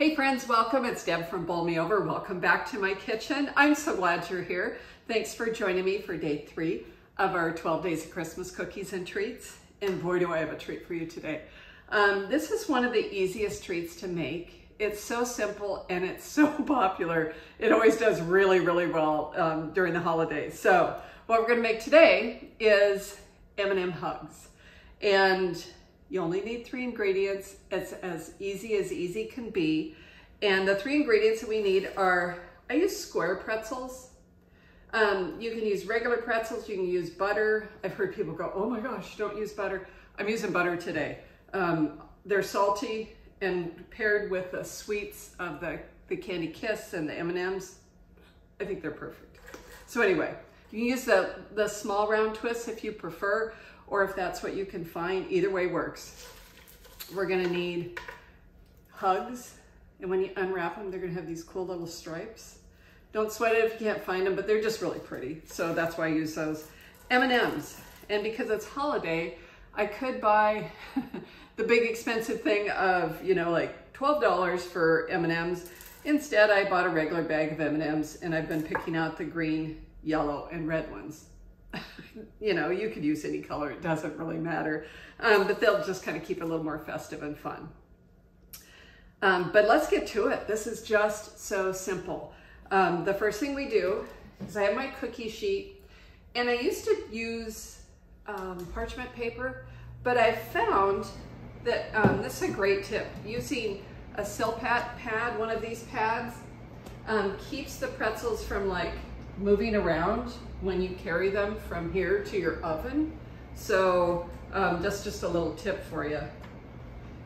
Hey friends, welcome. It's Deb from Bowl Me Over. Welcome back to my kitchen. I'm so glad you're here. Thanks for joining me for day 3 of our 12 Days of Christmas Cookies and Treats. And boy, do I have a treat for you today. This is one of the easiest treats to make. It's so simple and it's so popular. It always does really, really well during the holidays. So what we're gonna make today is M&M Hugs. And you only need 3 ingredients. It's as easy can be. And the 3 ingredients that we need are, I use square pretzels. You can use regular pretzels, you can use butter. I've heard people go, oh my gosh, don't use butter. I'm using butter today. They're salty and paired with the sweets of the Candy Kiss and the M&Ms. I think they're perfect. So anyway, you can use the small round twists if you prefer, or if that's what you can find. Either way works. We're gonna need Hugs, and when you unwrap them, they're gonna have these cool little stripes. Don't sweat it if you can't find them, but they're just really pretty, so that's why I use those. M&Ms, and because it's holiday, I could buy the big expensive thing of, you know, like $12 for M&Ms. Instead, I bought a regular bag of M&Ms, and I've been picking out the green, yellow, and red ones. You know, you could use any color, it doesn't really matter, but they'll just kind of keep it a little more festive and fun. But let's get to it. This is just so simple. The first thing we do is I have my cookie sheet, and I used to use parchment paper, but I found that this is a great tip. Using a Silpat pad, one of these pads, keeps the pretzels from like moving around when you carry them from here to your oven. So that's just a little tip for you.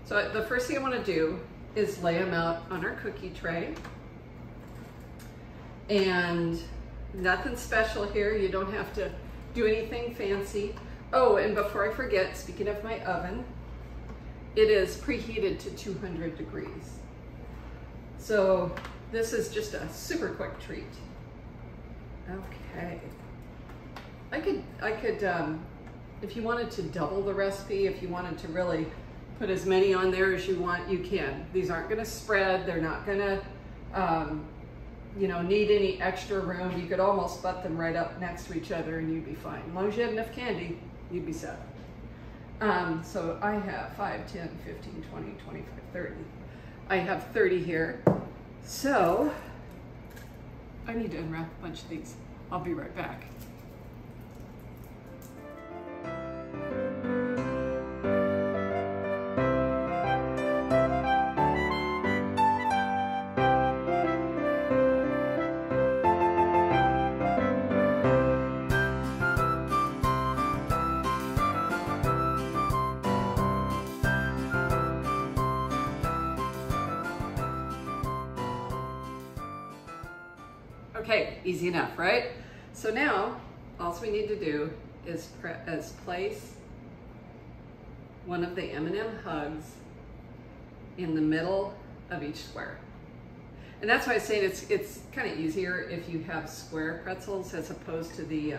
So the first thing I want to do is lay them out on our cookie tray. And nothing special here. You don't have to do anything fancy. Oh, and before I forget, speaking of my oven, it is preheated to 200 degrees. So this is just a super quick treat. Okay. I could, if you wanted to double the recipe, if you wanted to really put as many on there as you want, you can. These aren't gonna spread. They're not gonna, you know, need any extra room. You could almost butt them right up next to each other and you'd be fine. As long as you have enough candy, you'd be set. So I have 5, 10, 15, 20, 25, 30. I have 30 here. So I need to unwrap a bunch of these. I'll be right back. Okay, easy enough, right? So now, all we need to do is place one of the M&M Hugs in the middle of each square. And that's why I say it's kind of easier if you have square pretzels as opposed to the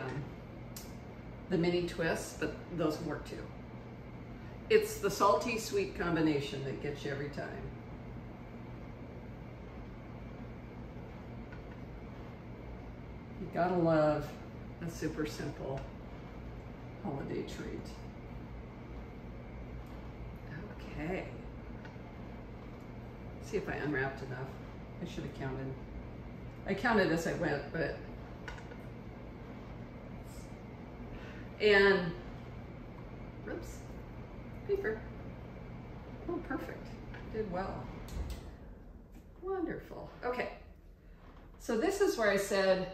mini twists, but those work too. It's the salty sweet combination that gets you every time. You gotta love a super simple holiday treat. Okay. See if I unwrapped enough. I should have counted. I counted as I went, but. And, oops, paper. Oh, perfect. Did well. Wonderful. Okay. So this is where I said,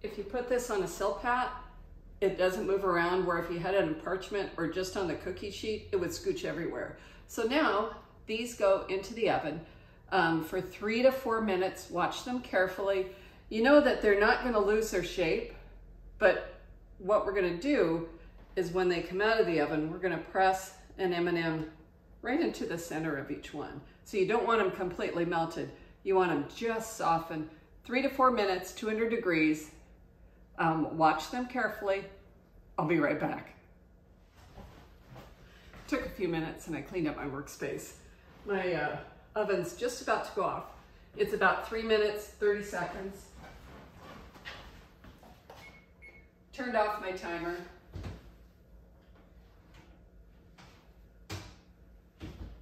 if you put this on a Silpat, it doesn't move around, where if you had it in parchment or just on the cookie sheet, it would scooch everywhere. So now these go into the oven for 3 to 4 minutes. Watch them carefully. You know that they're not gonna lose their shape, but what we're gonna do is when they come out of the oven, we're gonna press an M&M right into the center of each one. So you don't want them completely melted. You want them just softened. 3 to 4 minutes, 200 degrees. Watch them carefully. I'll be right back. Took a few minutes and I cleaned up my workspace. My oven's just about to go off. It's about 3 minutes, 30 seconds. Turned off my timer.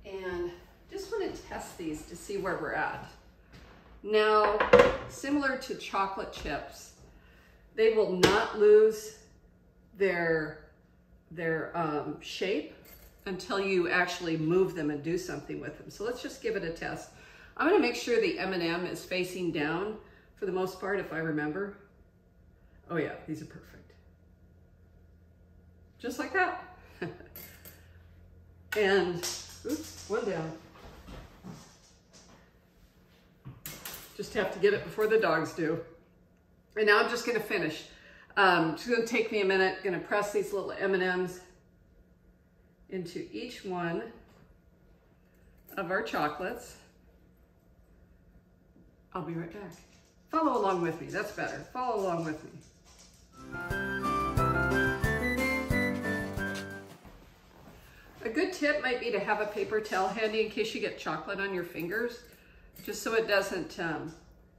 And just want to test these to see where we're at. Now, similar to chocolate chips, they will not lose their shape until you actually move them and do something with them. So let's just give it a test. I'm gonna make sure the M&M is facing down for the most part, if I remember. Oh yeah, these are perfect. Just like that. And, oops, one down. Just have to get it before the dogs do. And now I'm just gonna finish. It's gonna take me a minute. Gonna press these little M&Ms into each one of our chocolates. I'll be right back. Follow along with me, that's better. Follow along with me. A good tip might be to have a paper towel handy in case you get chocolate on your fingers, just so it doesn't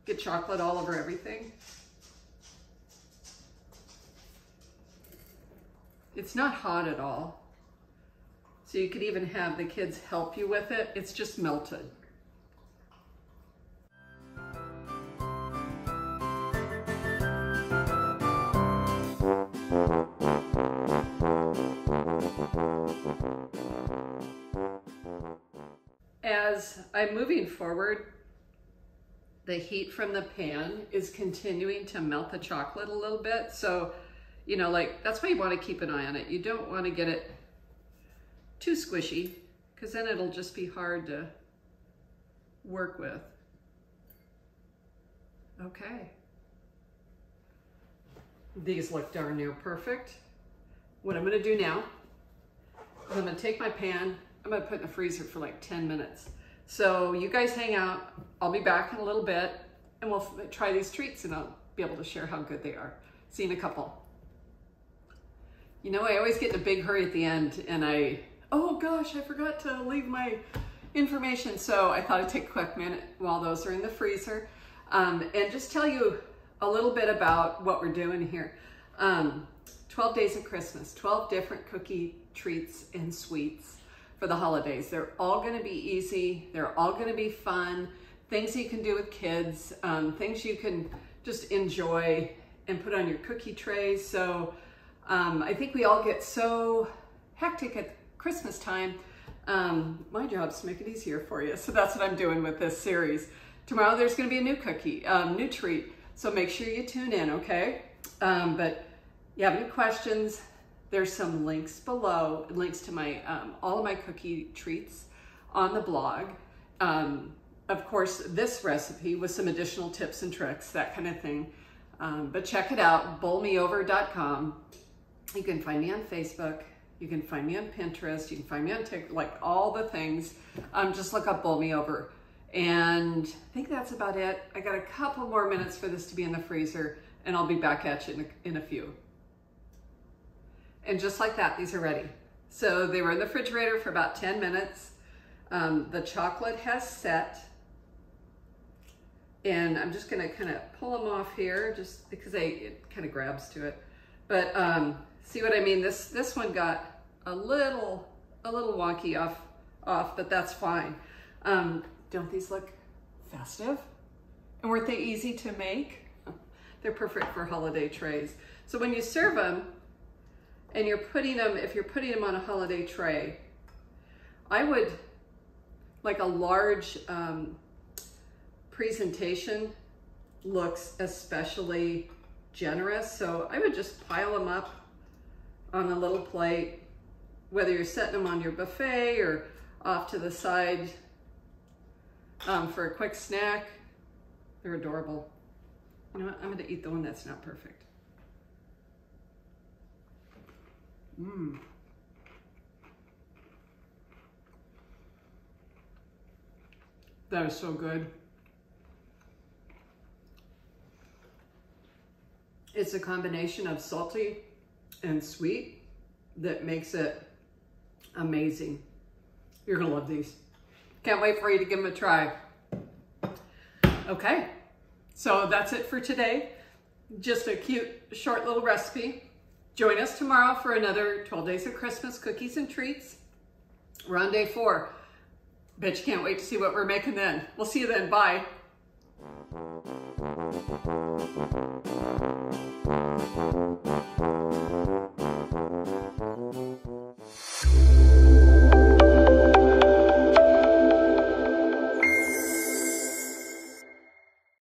get chocolate all over everything. It's not hot at all, so you could even have the kids help you with it. It's just melted. As I'm moving forward, the heat from the pan is continuing to melt the chocolate a little bit. So, you know, like, that's why you want to keep an eye on it. You don't want to get it too squishy, because then it'll just be hard to work with. Okay. These look darn near perfect. What I'm going to do now is I'm going to take my pan, I'm going to put it in the freezer for like 10 minutes. So you guys hang out. I'll be back in a little bit and we'll try these treats and I'll be able to share how good they are. See you in a couple. You know, I always get in a big hurry at the end and oh gosh, I forgot to leave my information. So I thought I'd take a quick minute while those are in the freezer and just tell you a little bit about what we're doing here. 12 days of Christmas, 12 different cookie treats and sweets for the holidays. They're all gonna be easy. They're all gonna be fun. Things you can do with kids, things you can just enjoy and put on your cookie trays. So I think we all get so hectic at Christmas time. My job is to make it easier for you. So that's what I'm doing with this series. Tomorrow there's gonna be a new cookie, new treat. So make sure you tune in, okay? But you have any questions, there's some links below, links to my all of my cookie treats on the blog. Of course, this recipe with some additional tips and tricks, that kind of thing. But check it out, bowlmeover.com. You can find me on Facebook. You can find me on Pinterest. You can find me on TikTok, like all the things. Just look up Bowl Me Over. And I think that's about it. I got a couple more minutes for this to be in the freezer and I'll be back at you in a few. And just like that, these are ready. So they were in the refrigerator for about 10 minutes. The chocolate has set. And I'm just gonna kind of pull them off here just because it kind of grabs to it. But see what I mean? This one got a little wonky off, but that's fine. Don't these look festive? And weren't they easy to make? They're perfect for holiday trays. So when you serve them and you're putting them, if you're putting them on a holiday tray, I would, like a large presentation looks especially generous. So I would just pile them up on a little plate, whether you're setting them on your buffet or off to the side for a quick snack. They're adorable. You know what? I'm gonna eat the one that's not perfect. That is so good. It's a combination of salty and sweet that makes it amazing. You're gonna love these. Can't wait for you to give them a try. Okay, so that's it for today. Just a cute, short little recipe. Join us tomorrow for another 12 Days of Christmas Cookies and Treats. We're on day 4. Bet you can't wait to see what we're making then. We'll see you then. Bye.